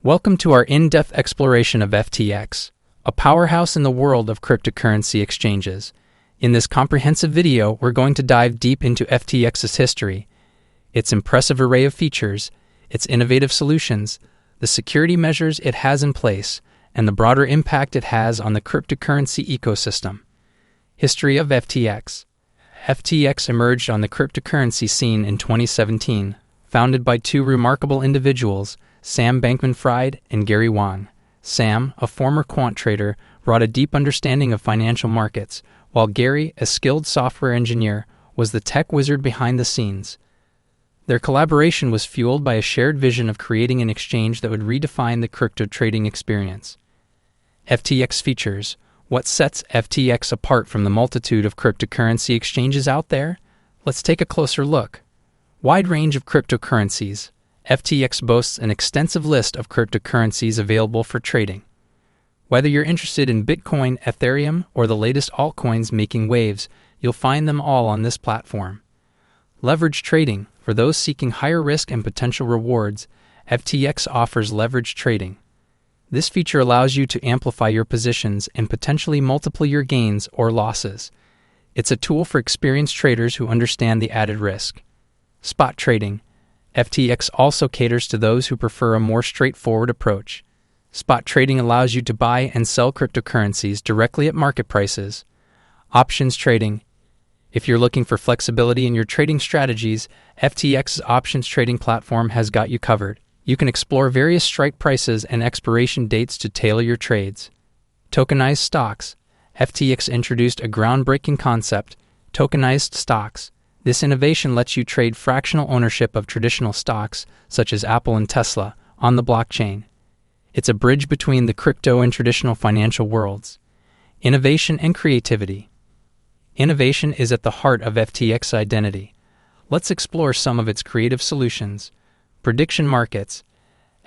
Welcome to our in-depth exploration of FTX, a powerhouse in the world of cryptocurrency exchanges. In this comprehensive video, we're going to dive deep into FTX's history, its impressive array of features, its innovative solutions, the security measures it has in place, and the broader impact it has on the cryptocurrency ecosystem. History of FTX. FTX emerged on the cryptocurrency scene in 2017, founded by two remarkable individuals, Sam Bankman-Fried and Gary Wang. Sam, a former quant trader, brought a deep understanding of financial markets, while Gary, a skilled software engineer, was the tech wizard behind the scenes. Their collaboration was fueled by a shared vision of creating an exchange that would redefine the crypto trading experience. FTX features. What sets FTX apart from the multitude of cryptocurrency exchanges out there? Let's take a closer look. Wide range of cryptocurrencies. FTX boasts an extensive list of cryptocurrencies available for trading. Whether you're interested in Bitcoin, Ethereum, or the latest altcoins making waves, you'll find them all on this platform. Leverage trading. For those seeking higher risk and potential rewards, FTX offers leverage trading. This feature allows you to amplify your positions and potentially multiply your gains or losses. It's a tool for experienced traders who understand the added risk. Spot trading. FTX also caters to those who prefer a more straightforward approach. Spot trading allows you to buy and sell cryptocurrencies directly at market prices. Options trading. If you're looking for flexibility in your trading strategies, FTX's options trading platform has got you covered. You can explore various strike prices and expiration dates to tailor your trades. Tokenized stocks. FTX introduced a groundbreaking concept, tokenized stocks. This innovation lets you trade fractional ownership of traditional stocks, such as Apple and Tesla, on the blockchain. It's a bridge between the crypto and traditional financial worlds. Innovation and creativity. Innovation is at the heart of FTX's identity. Let's explore some of its creative solutions. Prediction markets.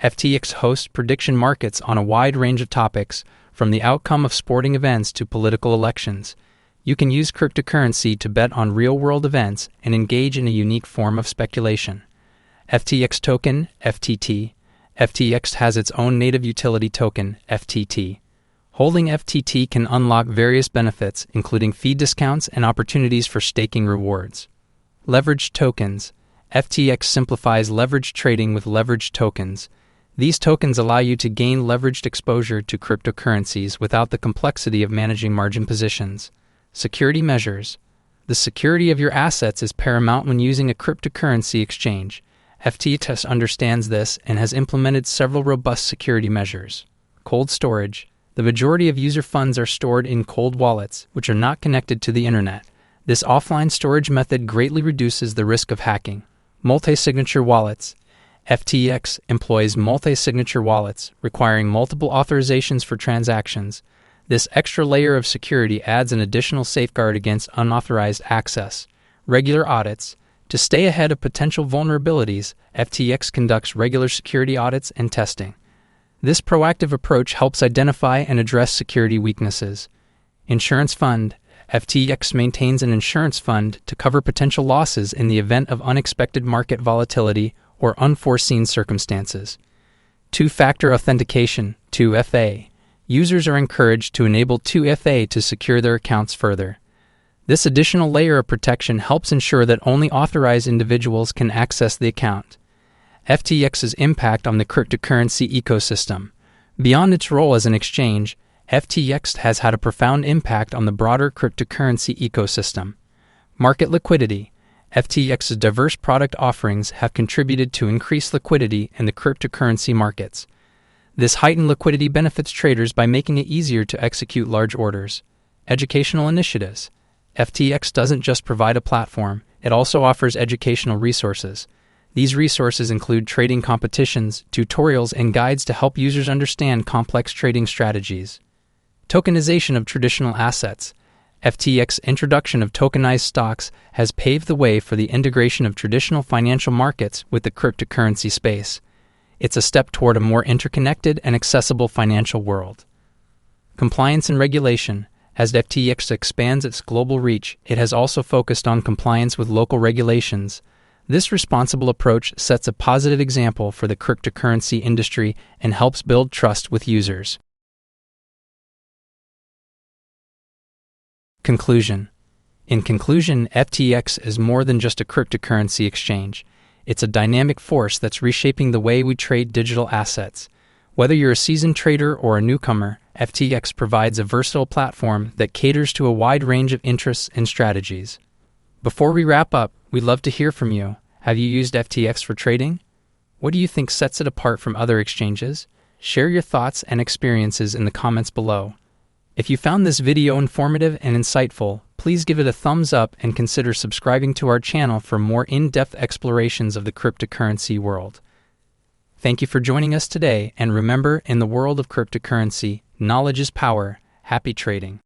FTX hosts prediction markets on a wide range of topics, from the outcome of sporting events to political elections. You can use cryptocurrency to bet on real-world events and engage in a unique form of speculation. FTX token, FTT. FTX has its own native utility token, FTT. Holding FTT can unlock various benefits, including fee discounts and opportunities for staking rewards. Leveraged tokens. FTX simplifies leveraged trading with leveraged tokens. These tokens allow you to gain leveraged exposure to cryptocurrencies without the complexity of managing margin positions. Security measures. The security of your assets is paramount when using a cryptocurrency exchange. FTX understands this and has implemented several robust security measures. Cold storage. The majority of user funds are stored in cold wallets, which are not connected to the internet. This offline storage method greatly reduces the risk of hacking. Multi-signature wallets. FTX employs multi-signature wallets, requiring multiple authorizations for transactions. This extra layer of security adds an additional safeguard against unauthorized access. Regular audits. To stay ahead of potential vulnerabilities, FTX conducts regular security audits and testing. This proactive approach helps identify and address security weaknesses. Insurance fund. FTX maintains an insurance fund to cover potential losses in the event of unexpected market volatility or unforeseen circumstances. Two-factor authentication, 2FA. Users are encouraged to enable 2FA to secure their accounts further. This additional layer of protection helps ensure that only authorized individuals can access the account. FTX's impact on the cryptocurrency ecosystem. Beyond its role as an exchange, FTX has had a profound impact on the broader cryptocurrency ecosystem. Market liquidity. FTX's diverse product offerings have contributed to increased liquidity in the cryptocurrency markets. This heightened liquidity benefits traders by making it easier to execute large orders. Educational initiatives. FTX doesn't just provide a platform, it also offers educational resources. These resources include trading competitions, tutorials, and guides to help users understand complex trading strategies. Tokenization of traditional assets. FTX's introduction of tokenized stocks has paved the way for the integration of traditional financial markets with the cryptocurrency space. It's a step toward a more interconnected and accessible financial world. Compliance and regulation. As FTX expands its global reach, it has also focused on compliance with local regulations. This responsible approach sets a positive example for the cryptocurrency industry and helps build trust with users. Conclusion. In conclusion, FTX is more than just a cryptocurrency exchange. It's a dynamic force that's reshaping the way we trade digital assets. Whether you're a seasoned trader or a newcomer, FTX provides a versatile platform that caters to a wide range of interests and strategies. Before we wrap up, we'd love to hear from you. Have you used FTX for trading? What do you think sets it apart from other exchanges? Share your thoughts and experiences in the comments below. If you found this video informative and insightful, please give it a thumbs up and consider subscribing to our channel for more in-depth explorations of the cryptocurrency world. Thank you for joining us today, and remember, in the world of cryptocurrency, knowledge is power. Happy trading.